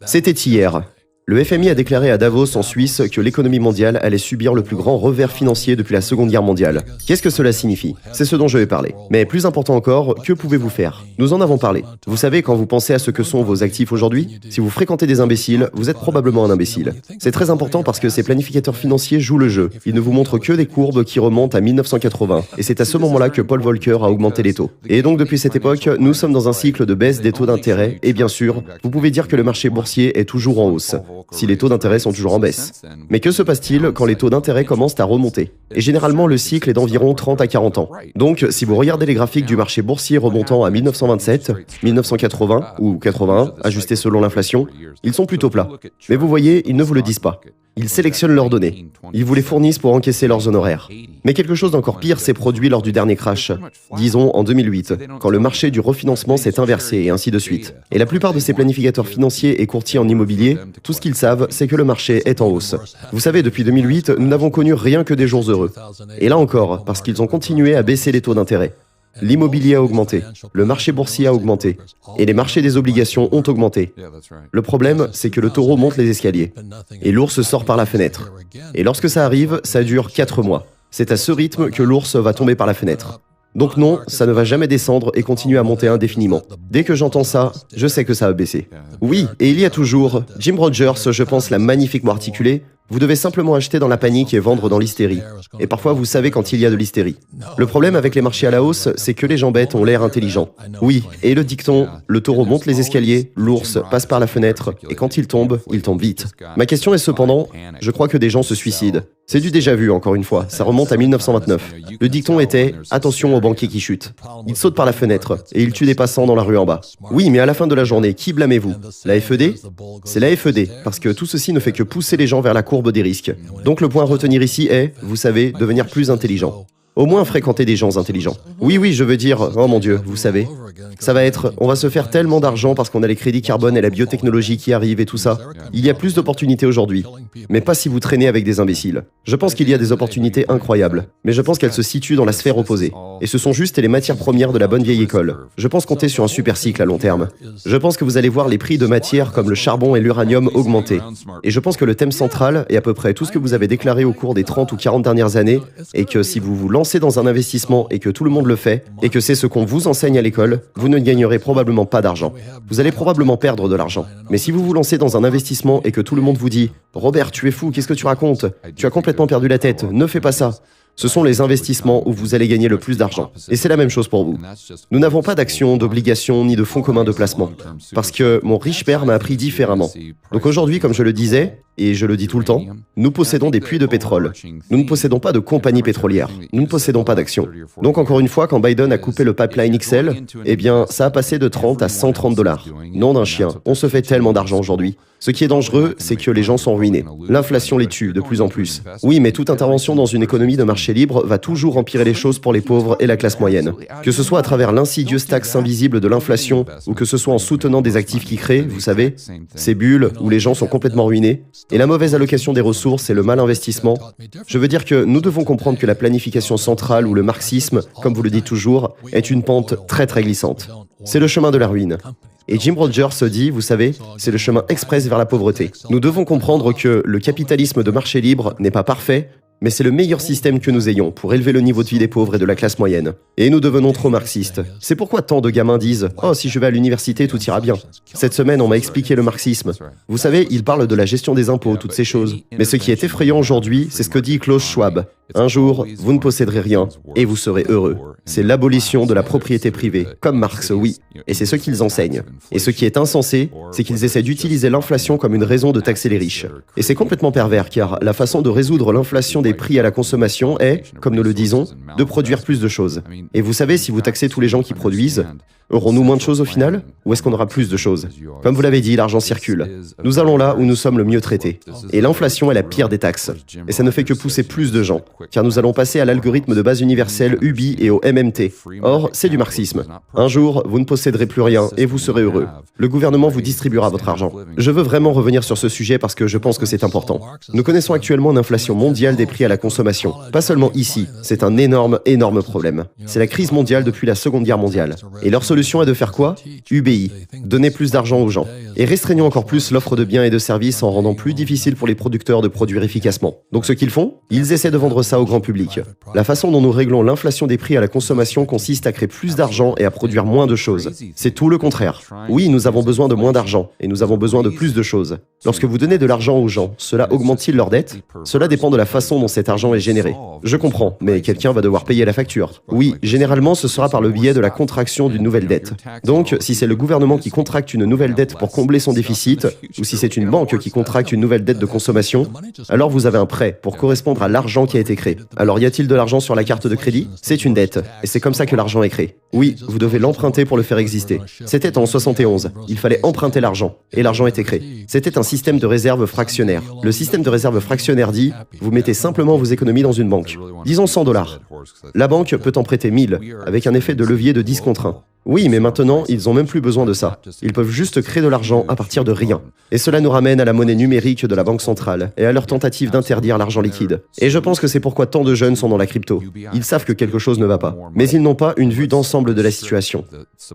C'était hier. Le FMI a déclaré à Davos en Suisse que l'économie mondiale allait subir le plus grand revers financier depuis la Seconde Guerre mondiale. Qu'est-ce que cela signifie? C'est ce dont je vais parler. Mais plus important encore, que pouvez-vous faire? Nous en avons parlé. Vous savez, quand vous pensez à ce que sont vos actifs aujourd'hui, si vous fréquentez des imbéciles, vous êtes probablement un imbécile. C'est très important parce que ces planificateurs financiers jouent le jeu. Ils ne vous montrent que des courbes qui remontent à 1980. Et c'est à ce moment-là que Paul Volcker a augmenté les taux. Et donc depuis cette époque, nous sommes dans un cycle de baisse des taux d'intérêt. Et bien sûr, vous pouvez dire que le marché boursier est toujours en hausse, si les taux d'intérêt sont toujours en baisse. Mais que se passe-t-il quand les taux d'intérêt commencent à remonter? Et généralement, le cycle est d'environ 30 à 40 ans. Donc, si vous regardez les graphiques du marché boursier remontant à 1927, 1980 ou 81, ajustés selon l'inflation, ils sont plutôt plats. Mais vous voyez, ils ne vous le disent pas. Ils sélectionnent leurs données. Ils vous les fournissent pour encaisser leurs honoraires. Mais quelque chose d'encore pire s'est produit lors du dernier crash, disons en 2008, quand le marché du refinancement s'est inversé et ainsi de suite. Et la plupart de ces planificateurs financiers et courtiers en immobilier, tout ce qu'ils savent, c'est que le marché est en hausse. Vous savez, depuis 2008, nous n'avons connu rien que des jours heureux. Et là encore, parce qu'ils ont continué à baisser les taux d'intérêt. L'immobilier a augmenté, le marché boursier a augmenté, et les marchés des obligations ont augmenté. Le problème, c'est que le taureau monte les escaliers, et l'ours sort par la fenêtre. Et lorsque ça arrive, ça dure 4 mois. C'est à ce rythme que l'ours va tomber par la fenêtre. Donc non, ça ne va jamais descendre et continuer à monter indéfiniment. Dès que j'entends ça, je sais que ça va baisser. Oui, et il y a toujours, Jim Rogers, je pense, l'a magnifiquement articulé, vous devez simplement acheter dans la panique et vendre dans l'hystérie. Et parfois, vous savez quand il y a de l'hystérie. Le problème avec les marchés à la hausse, c'est que les gens bêtes ont l'air intelligents. Oui, et le dicton, le taureau monte les escaliers, l'ours passe par la fenêtre, et quand il tombe vite. Ma question est cependant, je crois que des gens se suicident. C'est du déjà vu, encore une fois, ça remonte à 1929. Le dicton était « Attention aux banquiers qui chutent ». Ils sautent par la fenêtre, et ils tuent des passants dans la rue en bas. Oui, mais à la fin de la journée, qui blâmez-vous? La FED? C'est la FED, parce que tout ceci ne fait que pousser les gens vers la courbe des risques. Donc le point à retenir ici est, vous savez, devenir plus intelligent. Au moins fréquenter des gens intelligents. Oui, je veux dire, oh mon Dieu, vous savez. Ça va être, on va se faire tellement d'argent parce qu'on a les crédits carbone et la biotechnologie qui arrivent et tout ça. Il y a plus d'opportunités aujourd'hui. Mais pas si vous traînez avec des imbéciles. Je pense qu'il y a des opportunités incroyables. Mais je pense qu'elles se situent dans la sphère opposée. Et ce sont juste les matières premières de la bonne vieille école. Je pense compter sur un super cycle à long terme. Je pense que vous allez voir les prix de matières comme le charbon et l'uranium augmenter. Et je pense que le thème central est à peu près tout ce que vous avez déclaré au cours des 30 ou 40 dernières années, et que si vous vous lancez dans un investissement et que tout le monde le fait, et que c'est ce qu'on vous enseigne à l'école, vous ne gagnerez probablement pas d'argent. Vous allez probablement perdre de l'argent. Mais si vous vous lancez dans un investissement et que tout le monde vous dit « Robert, tu es fou, qu'est-ce que tu racontes? Tu as complètement perdu la tête, ne fais pas ça !» Ce sont les investissements où vous allez gagner le plus d'argent. Et c'est la même chose pour vous. Nous n'avons pas d'actions, d'obligations, ni de fonds communs de placement. Parce que mon riche père m'a appris différemment. Donc aujourd'hui, comme je le disais, et je le dis tout le temps, nous possédons des puits de pétrole. Nous ne possédons pas de compagnie pétrolière. Nous ne possédons pas d'actions. Donc encore une fois, quand Biden a coupé le pipeline XL, eh bien, ça a passé de 30 à 130 $. Nom d'un chien. On se fait tellement d'argent aujourd'hui. Ce qui est dangereux, c'est que les gens sont ruinés. L'inflation les tue de plus en plus. Oui, mais toute intervention dans une économie de marché libre va toujours empirer les choses pour les pauvres et la classe moyenne. Que ce soit à travers l'insidieuse taxe invisible de l'inflation, ou que ce soit en soutenant des actifs qui créent, vous savez, ces bulles où les gens sont complètement ruinés, et la mauvaise allocation des ressources et le mal investissement. Je veux dire que nous devons comprendre que la planification centrale ou le marxisme, comme vous le dites toujours, est une pente très glissante. C'est le chemin de la ruine. Et Jim Rogers se dit, vous savez, c'est le chemin express vers la pauvreté. Nous devons comprendre que le capitalisme de marché libre n'est pas parfait, mais c'est le meilleur système que nous ayons pour élever le niveau de vie des pauvres et de la classe moyenne. Et nous devenons trop marxistes. C'est pourquoi tant de gamins disent « Oh, si je vais à l'université, tout ira bien ». Cette semaine, on m'a expliqué le marxisme. Vous savez, il parle de la gestion des impôts, toutes ces choses. Mais ce qui est effrayant aujourd'hui, c'est ce que dit Klaus Schwab. Un jour, vous ne posséderez rien, et vous serez heureux. C'est l'abolition de la propriété privée, comme Marx, oui. Et c'est ce qu'ils enseignent. Et ce qui est insensé, c'est qu'ils essaient d'utiliser l'inflation comme une raison de taxer les riches. Et c'est complètement pervers, car la façon de résoudre l'inflation des prix à la consommation est, comme nous le disons, de produire plus de choses. Et vous savez, si vous taxez tous les gens qui produisent, aurons-nous moins de choses au final? Ou est-ce qu'on aura plus de choses? Comme vous l'avez dit, l'argent circule. Nous allons là où nous sommes le mieux traités. Et l'inflation est la pire des taxes. Et ça ne fait que pousser plus de gens. car nous allons passer à l'algorithme de base universelle UBI et au MMT. Or, c'est du marxisme. Un jour, vous ne posséderez plus rien et vous serez heureux. Le gouvernement vous distribuera votre argent. Je veux vraiment revenir sur ce sujet parce que je pense que c'est important. Nous connaissons actuellement une inflation mondiale des prix à la consommation. Pas seulement ici, c'est un énorme problème. C'est la crise mondiale depuis la Seconde Guerre mondiale. Et leur solution est de faire quoi? UBI. Donner plus d'argent aux gens. Et restreignons encore plus l'offre de biens et de services en rendant plus difficile pour les producteurs de produire efficacement. Donc ce qu'ils font? Ils essaient de vendre ça au grand public. La façon dont nous réglons l'inflation des prix à la consommation consiste à créer plus d'argent et à produire moins de choses. C'est tout le contraire. Oui, nous avons besoin de moins d'argent et nous avons besoin de plus de choses. Lorsque vous donnez de l'argent aux gens, cela augmente-t-il leurs dettes? Cela dépend de la façon dont cet argent est généré. Je comprends, mais quelqu'un va devoir payer la facture. Oui, généralement ce sera par le biais de la contraction d'une nouvelle dette. Donc, si c'est le gouvernement qui contracte une nouvelle dette pour combler son déficit, ou si c'est une banque qui contracte une nouvelle dette de consommation, alors vous avez un prêt pour correspondre à l'argent qui a été créé. Alors y a-t-il de l'argent sur la carte de crédit? C'est une dette, et c'est comme ça que l'argent est créé. Oui, vous devez l'emprunter pour le faire exister. C'était en 71, il fallait emprunter l'argent, et l'argent était créé. C'était un système de réserve fractionnaire. Le système de réserve fractionnaire dit, vous mettez simplement vos économies dans une banque. Disons $100. La banque peut en prêter 1000, avec un effet de levier de 10 contre 1. Oui, mais maintenant, ils n'ont même plus besoin de ça. Ils peuvent juste créer de l'argent à partir de rien. Et cela nous ramène à la monnaie numérique de la Banque centrale et à leur tentative d'interdire l'argent liquide. Et je pense que c'est pourquoi tant de jeunes sont dans la crypto. Ils savent que quelque chose ne va pas. Mais ils n'ont pas une vue d'ensemble de la situation.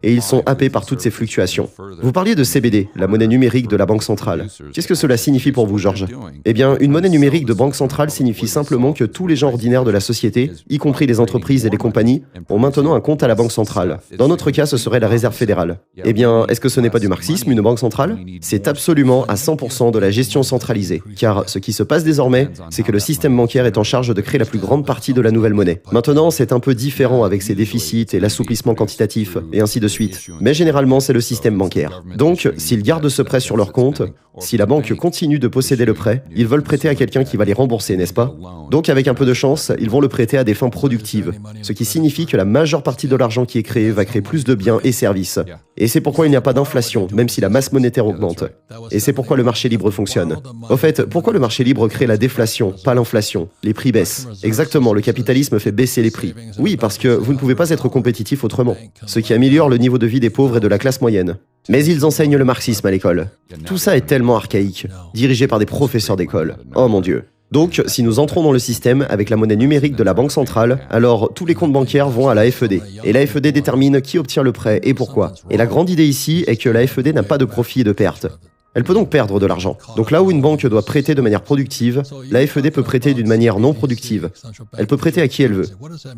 Et ils sont happés par toutes ces fluctuations. Vous parliez de CBD, la monnaie numérique de la Banque centrale. Qu'est-ce que cela signifie pour vous, Georges? Eh bien, une monnaie numérique de Banque centrale signifie simplement que tous les gens ordinaires de la société, y compris les entreprises et les compagnies, ont maintenant un compte à la Banque centrale. Dans notre cas, ce serait la Réserve fédérale. Eh bien, est-ce que ce n'est pas du marxisme, une banque centrale? C'est absolument à 100% de la gestion centralisée. Car ce qui se passe désormais, c'est que le système bancaire est en charge de créer la plus grande partie de la nouvelle monnaie. Maintenant, c'est un peu différent avec ses déficits et l'assouplissement quantitatif, et ainsi de suite. Mais généralement, c'est le système bancaire. Donc, s'ils gardent ce prêt sur leur compte, si la banque continue de posséder le prêt, ils veulent prêter à quelqu'un qui va les rembourser, n'est-ce pas? Donc, avec un peu de chance, ils vont le prêter à des fins productives. Ce qui signifie que la majeure partie de l'argent qui est créé va créer plus de biens et services. Et c'est pourquoi il n'y a pas d'inflation, même si la masse monétaire augmente. Et c'est pourquoi le marché libre fonctionne. Au fait, pourquoi le marché libre crée la déflation, pas l'inflation? Les prix baissent. Exactement, le capitalisme fait baisser les prix. Oui, parce que vous ne pouvez pas être compétitif autrement. Ce qui améliore le niveau de vie des pauvres et de la classe moyenne. Mais ils enseignent le marxisme à l'école. Tout ça est tellement archaïque, dirigé par des professeurs d'école. Oh mon Dieu. Donc, si nous entrons dans le système avec la monnaie numérique de la Banque centrale, alors tous les comptes bancaires vont à la FED. Et la FED détermine qui obtient le prêt et pourquoi. Et la grande idée ici est que la FED n'a pas de profit et de perte. Elle peut donc perdre de l'argent. Donc là où une banque doit prêter de manière productive, la FED peut prêter d'une manière non productive. Elle peut prêter à qui elle veut.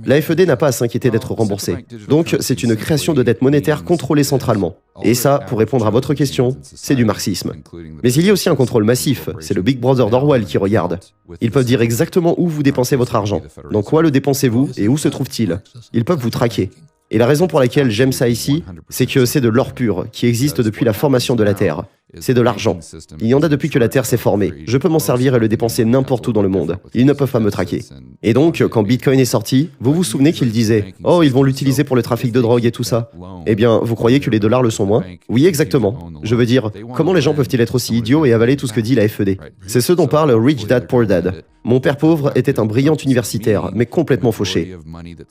La FED n'a pas à s'inquiéter d'être remboursée. Donc c'est une création de dette monétaire contrôlée centralement. Et ça, pour répondre à votre question, c'est du marxisme. Mais il y a aussi un contrôle massif, c'est le Big Brother d'Orwell qui regarde. Ils peuvent dire exactement où vous dépensez votre argent, dans quoi le dépensez-vous et où se trouve-t-il. Ils peuvent vous traquer. Et la raison pour laquelle j'aime ça ici, c'est que c'est de l'or pur qui existe depuis la formation de la Terre. C'est de l'argent. Il y en a depuis que la Terre s'est formée. Je peux m'en servir et le dépenser n'importe où dans le monde. Ils ne peuvent pas me traquer. Et donc, quand Bitcoin est sorti, vous vous souvenez qu'ils disaient « Oh, ils vont l'utiliser pour le trafic de drogue et tout ça ». Eh bien, vous croyez que les dollars le sont moins? Oui, exactement. Je veux dire, comment les gens peuvent-ils être aussi idiots et avaler tout ce que dit la FED? C'est ce dont parle Rich Dad Poor Dad. Mon père pauvre était un brillant universitaire, mais complètement fauché.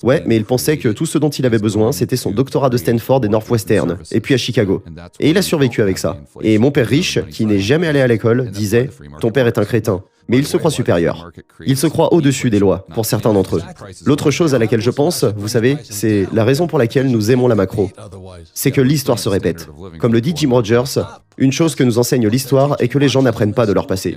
Ouais, mais il pensait que tout ce dont il avait besoin, c'était son doctorat de Stanford et Northwestern, et puis à Chicago. Et il a survécu avec ça. Et mon père riche, qui n'est jamais allé à l'école, disait « Ton père est un crétin ». Mais il se croit supérieur. Il se croit au-dessus des lois, pour certains d'entre eux. L'autre chose à laquelle je pense, vous savez, c'est la raison pour laquelle nous aimons la macro. C'est que l'histoire se répète. Comme le dit Jim Rogers, une chose que nous enseigne l'histoire est que les gens n'apprennent pas de leur passé.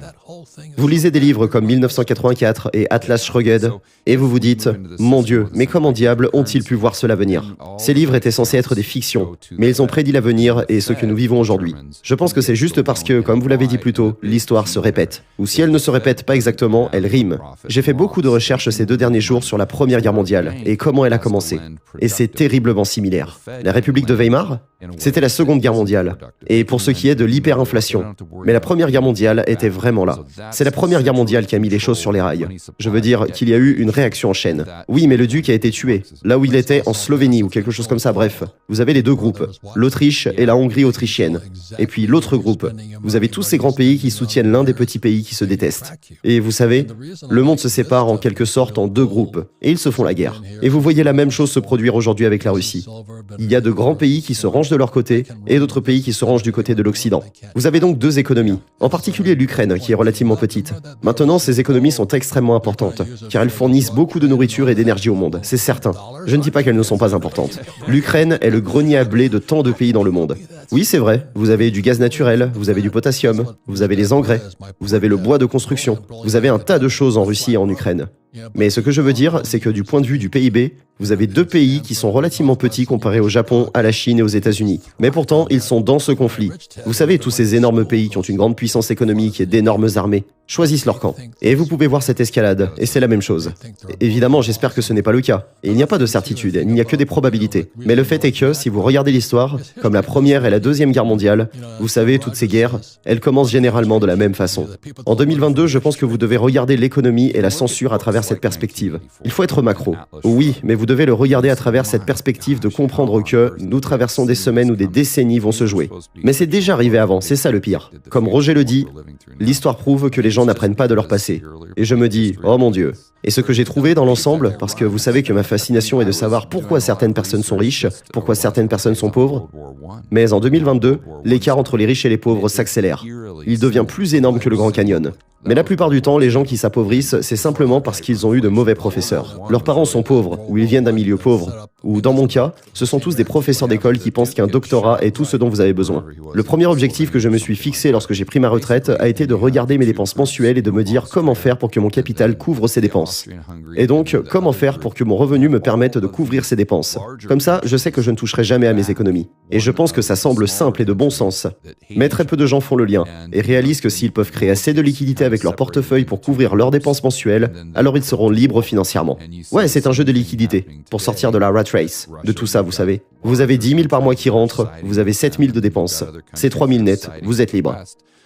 Vous lisez des livres comme 1984 et Atlas Shrugged, et vous vous dites « Mon Dieu, mais comment diable ont-ils pu voir cela venir ?» Ces livres étaient censés être des fictions, mais ils ont prédit l'avenir et ce que nous vivons aujourd'hui. Je pense que c'est juste parce que, comme vous l'avez dit plus tôt, l'histoire se répète. Ou si elle ne se répète pas exactement, elle rime. J'ai fait beaucoup de recherches ces 2 derniers jours sur la Première Guerre mondiale et comment elle a commencé. Et c'est terriblement similaire. La République de Weimar, c'était la Seconde Guerre mondiale. Et pour ce qui est criait de l'hyperinflation. Mais la Première Guerre mondiale était vraiment là. C'est la Première Guerre mondiale qui a mis les choses sur les rails. Je veux dire qu'il y a eu une réaction en chaîne. Oui, mais le duc a été tué, là où il était en Slovénie ou quelque chose comme ça, bref. Vous avez les deux groupes, l'Autriche et la Hongrie autrichienne. Et puis l'autre groupe, vous avez tous ces grands pays qui soutiennent l'un des petits pays qui se détestent. Et vous savez, le monde se sépare en quelque sorte en deux groupes, et ils se font la guerre. Et vous voyez la même chose se produire aujourd'hui avec la Russie. Il y a de grands pays qui se rangent de leur côté, et d'autres pays qui se rangent du côté de l'Occident. Vous avez donc deux économies, en particulier l'Ukraine, qui est relativement petite. Maintenant, ces économies sont extrêmement importantes, car elles fournissent beaucoup de nourriture et d'énergie au monde, c'est certain. Je ne dis pas qu'elles ne sont pas importantes. L'Ukraine est le grenier à blé de tant de pays dans le monde. Oui, c'est vrai, vous avez du gaz naturel, vous avez du potassium, vous avez les engrais, vous avez le bois de construction, vous avez un tas de choses en Russie et en Ukraine. Mais ce que je veux dire, c'est que du point de vue du PIB, vous avez deux pays qui sont relativement petits comparés au Japon, à la Chine et aux États-Unis. Mais pourtant, ils sont dans ce conflit. Vous savez, tous ces énormes pays qui ont une grande puissance économique et d'énormes armées choisissent leur camp. Et vous pouvez voir cette escalade, et c'est la même chose. Évidemment, j'espère que ce n'est pas le cas. Et il n'y a pas de certitude, il n'y a que des probabilités. Mais le fait est que, si vous regardez l'histoire, comme la Première et la Deuxième Guerre mondiale, vous savez, toutes ces guerres, elles commencent généralement de la même façon. En 2022, je pense que vous devez regarder l'économie et la censure à travers cette perspective. Il faut être macro. Oui, mais vous devez le regarder à travers cette perspective de comprendre que nous traversons des semaines où des décennies vont se jouer. Mais c'est déjà arrivé avant, c'est ça le pire. Comme Roger le dit, l'histoire prouve que les gens n'apprennent pas de leur passé. Et je me dis, oh mon Dieu. Et ce que j'ai trouvé dans l'ensemble, parce que vous savez que ma fascination est de savoir pourquoi certaines personnes sont riches, pourquoi certaines personnes sont pauvres, mais en 2022, l'écart entre les riches et les pauvres s'accélère. Il devient plus énorme que le Grand Canyon. Mais la plupart du temps, les gens qui s'appauvrissent, c'est simplement parce qu'ils ont eu de mauvais professeurs. Leurs parents sont pauvres, ou ils viennent d'un milieu pauvre. Ou dans mon cas, ce sont tous des professeurs d'école qui pensent qu'un doctorat est tout ce dont vous avez besoin. Le premier objectif que je me suis fixé lorsque j'ai pris ma retraite a été de regarder mes dépenses mensuelles et de me dire comment faire pour que mon capital couvre ces dépenses. Et donc, comment faire pour que mon revenu me permette de couvrir ces dépenses. Comme ça, je sais que je ne toucherai jamais à mes économies. Et je pense que ça semble simple et de bon sens. Mais très peu de gens font le lien et réalisent que s'ils peuvent créer assez de liquidités avec leur portefeuille pour couvrir leurs dépenses mensuelles, alors ils seront libres financièrement. Ouais, c'est un jeu de liquidité, pour sortir de la rat race, de tout ça, vous savez. Vous avez 10 000 par mois qui rentrent, vous avez 7 000 de dépenses. C'est 3 000 net, vous êtes libre.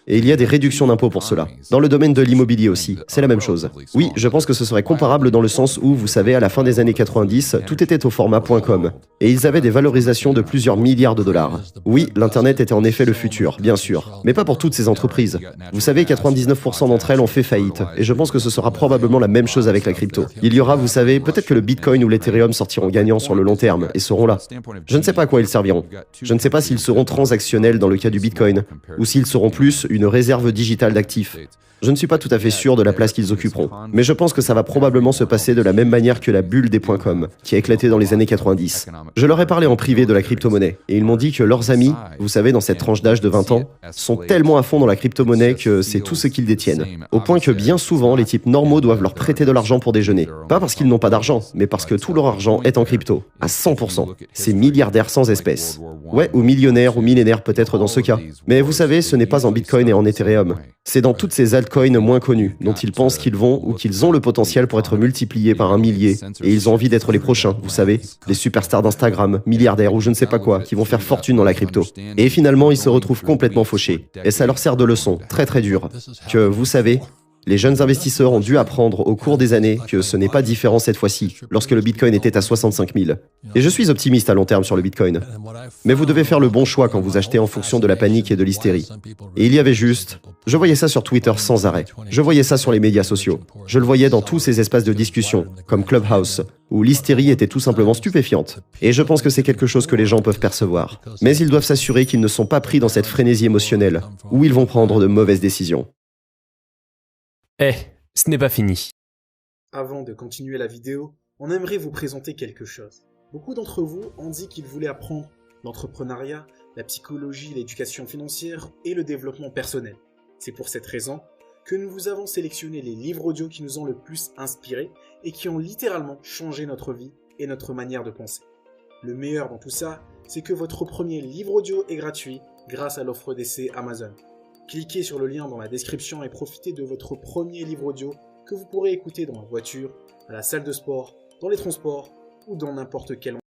Et il y a des réductions d'impôts pour cela. Dans le domaine de l'immobilier aussi, c'est la même chose. Oui, je pense que ce serait comparable dans le sens où, vous savez, à la fin des années 90, tout était au format .com. Et ils avaient des valorisations de plusieurs milliards de dollars. Oui, l'Internet était en effet le futur, bien sûr. Mais pas pour toutes ces entreprises. Vous savez, 99% d'entre elles ont fait faillite. Et je pense que ce sera probablement la même chose avec la crypto. Il y aura, vous savez, peut-être que le Bitcoin ou l'Ethereum sortiront gagnants sur le long terme et seront là. Je ne sais pas à quoi ils serviront. Je ne sais pas s'ils seront transactionnels dans le cas du Bitcoin, ou s'ils seront plus une réserve digitale d'actifs. Je ne suis pas tout à fait sûr de la place qu'ils occuperont, mais je pense que ça va probablement se passer de la même manière que la bulle des .com, qui a éclaté dans les années 90. Je leur ai parlé en privé de la crypto-monnaie, et ils m'ont dit que leurs amis, vous savez, dans cette tranche d'âge de 20 ans, sont tellement à fond dans la crypto-monnaie que c'est tout ce qu'ils détiennent. Au point que bien souvent, les types normaux doivent leur prêter de l'argent pour déjeuner. Pas parce qu'ils n'ont pas d'argent, mais parce que tout leur argent est en crypto, à 100%. C'est milliardaires sans espèces. Ouais, ou millionnaires ou millénaires peut-être dans ce cas. Mais vous savez, ce n'est pas en Bitcoin et en Ethereum. C'est dans toutes ces altcoins moins connus, dont ils pensent qu'ils vont ou qu'ils ont le potentiel pour être multipliés par un millier. Et ils ont envie d'être les prochains, vous savez, les superstars d'Instagram, milliardaires ou je ne sais pas quoi, qui vont faire fortune dans la crypto. Et finalement, ils se retrouvent complètement fauchés. Et ça leur sert de leçon, très très dure. Que, vous savez, les jeunes investisseurs ont dû apprendre au cours des années que ce n'est pas différent cette fois-ci, lorsque le Bitcoin était à 65 000. Et je suis optimiste à long terme sur le Bitcoin. Mais vous devez faire le bon choix quand vous achetez en fonction de la panique et de l'hystérie. Et il y avait juste... Je voyais ça sur Twitter sans arrêt. Je voyais ça sur les médias sociaux. Je le voyais dans tous ces espaces de discussion, comme Clubhouse, où l'hystérie était tout simplement stupéfiante. Et je pense que c'est quelque chose que les gens peuvent percevoir. Mais ils doivent s'assurer qu'ils ne sont pas pris dans cette frénésie émotionnelle, où ils vont prendre de mauvaises décisions. Ce n'est pas fini. Avant de continuer la vidéo, on aimerait vous présenter quelque chose. Beaucoup d'entre vous ont dit qu'ils voulaient apprendre l'entrepreneuriat, la psychologie, l'éducation financière et le développement personnel. C'est pour cette raison que nous vous avons sélectionné les livres audio qui nous ont le plus inspirés et qui ont littéralement changé notre vie et notre manière de penser. Le meilleur dans tout ça, c'est que votre premier livre audio est gratuit grâce à l'offre d'essai Amazon. Cliquez sur le lien dans la description et profitez de votre premier livre audio que vous pourrez écouter dans la voiture, à la salle de sport, dans les transports ou dans n'importe quel endroit.